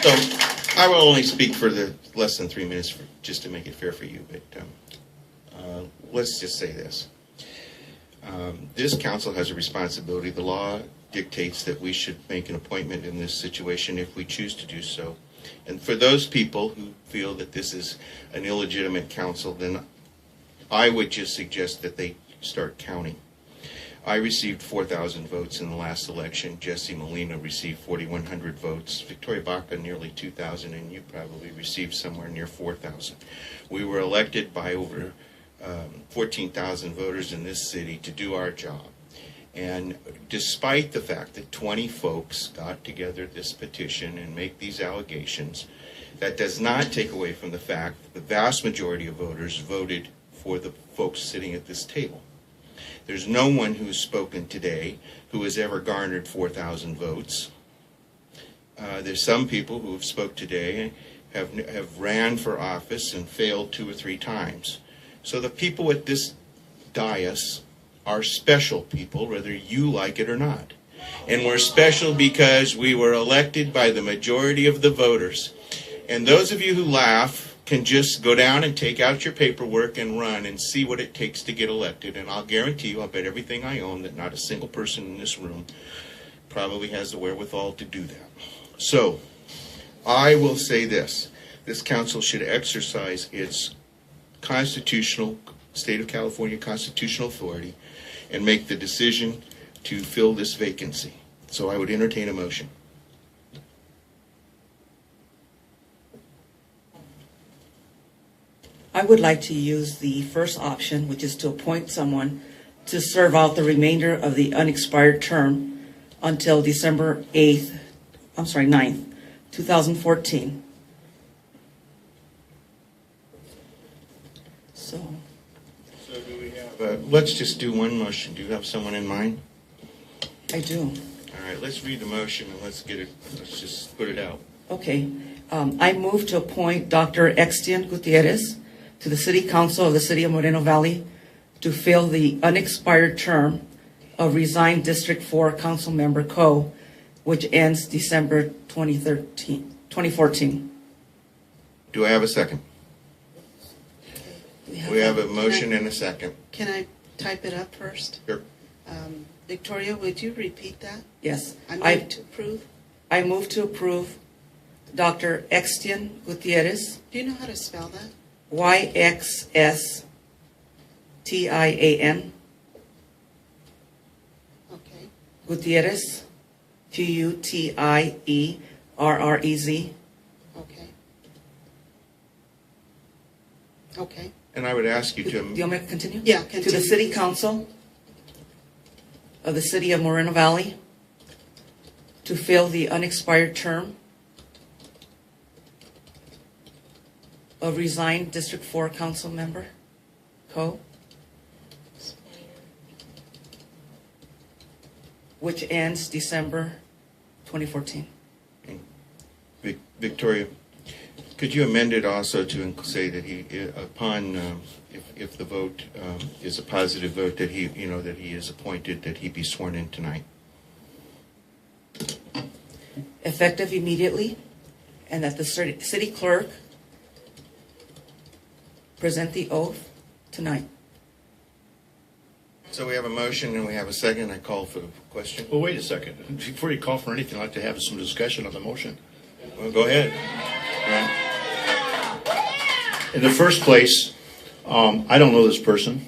So I will only speak for the less than 3 minutes just to make it fair for you. But let's just say this. This council has a responsibility. The law dictates that we should make an appointment in this situation if we choose to do so. And for those people who feel that this is an illegitimate council, then I would just suggest that they start counting. I received 4,000 votes in the last election. Jesse Molina received 4,100 votes. Victoria Baca nearly 2,000, and you probably received somewhere near 4,000. We were elected by over 14,000 voters in this city to do our job. And despite the fact that 20 folks got together this petition and make these allegations, that does not take away from the fact that the vast majority of voters voted for the folks sitting at this table. There's no one who's spoken today who has ever garnered 4,000 votes. There's some people who have spoke today have ran for office and failed 2 or 3 times. So the people at this dais are special people, whether you like it or not. And we're special because we were elected by the majority of the voters. And those of you who laugh can just go down and take out your paperwork and run and see what it takes to get elected. And I'll guarantee you, I'll bet everything I own, that not a single person in this room probably has the wherewithal to do that. So I will say this. This council should exercise its constitutional, state of California constitutional authority and make the decision to fill this vacancy. So I would entertain a motion. I would like to use the first option, which is to appoint someone to serve out the remainder of the unexpired term until December 9th, 2014. So do we have, let's just do one motion. Do you have someone in mind? I do. All right, let's read the motion and let's just put it out. Okay. I move to appoint Dr. Yxstian Gutierrez to the City Council of the City of Moreno Valley to fill the unexpired term of resigned District 4 Council Member Coe, which ends December 2014. Do I have a second? We have a motion and a second. Can I type it up first? Sure. Victoria, would you repeat that? Yes. I move to approve. I move to approve Dr. Yxstian Gutierrez. Do you know how to spell that? Yxstian. Okay. Gutierrez. Gutierrez. Okay. Okay. And I would ask you to... Do you want me to continue? Yeah, continue. To the City Council of the City of Moreno Valley to fill the unexpired term of resigned District 4 Council Member Coe, which ends December 2014. Victoria, could you amend it also to say that he, upon, if the vote is a positive vote, that he, that he is appointed, that he be sworn in tonight? Effective immediately, and that the city clerk present the oath tonight. So we have a motion and we have a second. I call for the question. Well, wait a second. Before you call for anything, I'd like to have some discussion on the motion. Well, go ahead. In the first place, I don't know this person.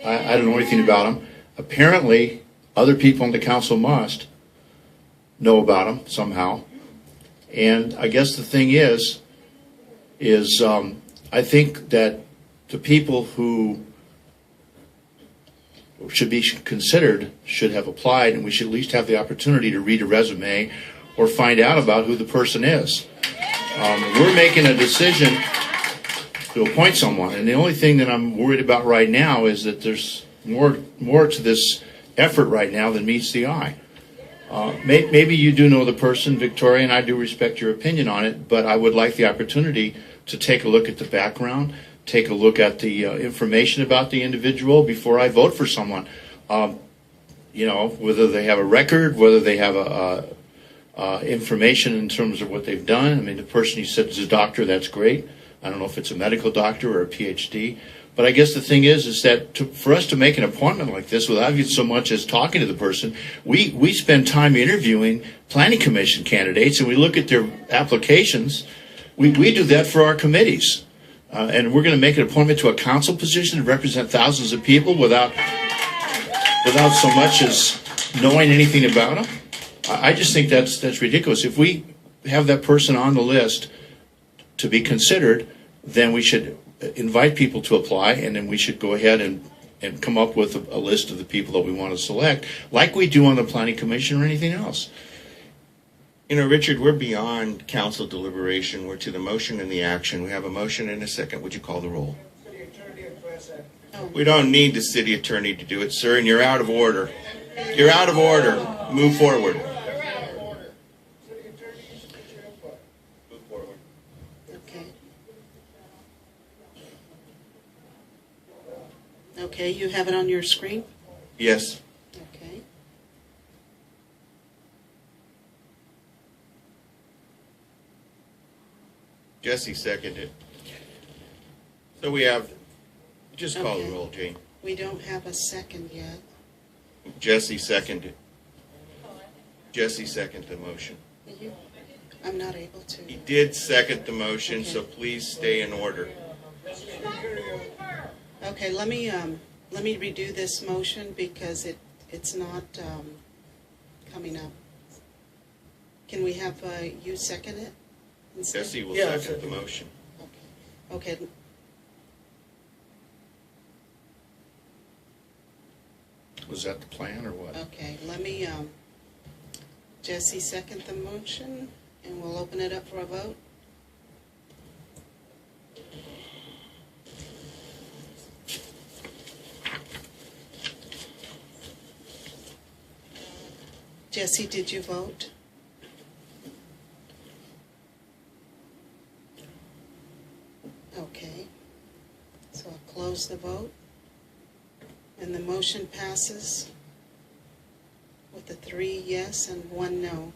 I don't know anything about him. Apparently, other people on the council must know about him somehow. And I guess the thing is I think that the people who should be considered should have applied, and we should at least have the opportunity to read a resume or find out about who the person is. We're making a decision to appoint someone, and the only thing that I'm worried about right now is that there's more to this effort right now than meets the eye. Maybe you do know the person, Victoria, and I do respect your opinion on it, but I would like the opportunity to take a look at the background, take a look at the information about the individual before I vote for someone. Whether they have a record, whether they have information in terms of what they've done. I mean, the person you said is a doctor, that's great. I don't know if it's a medical doctor or a PhD. But I guess the thing is that for us to make an appointment like this without even so much as talking to the person, we spend time interviewing planning commission candidates and we look at their applications. We do that for our committees. And we're going to make an appointment to a council position to represent thousands of people without so much as knowing anything about them. I just think that's ridiculous. If we have that person on the list to be considered, then we should invite people to apply, and then we should go ahead and come up with a list of the people that we want to select, like we do on the planning commission or anything else. You know, Richard, we're beyond council deliberation. We're to the motion and the action. We have a motion and a second. Would you call the roll? We don't need the city attorney to do it, sir, and you're out of order. You're out of order. Move forward. Okay. Okay, you have it on your screen? Yes. Okay. Jesse seconded. So we have, just call the Okay. roll, Jane. We don't have a second yet. Jesse seconded. Jesse seconded the motion. I'm not able to. He did second the motion, Okay. so please stay in order. Okay, let me redo this motion because it's not coming up. Can we have you second it instead? Jesse will Yeah, second the motion. Okay. Was that the plan or what? Okay, let me, Jesse second the motion, and we'll open it up for a vote. Jesse, did you vote? Okay, so I'll close the vote. And the motion passes with a 3 yes and 1 no.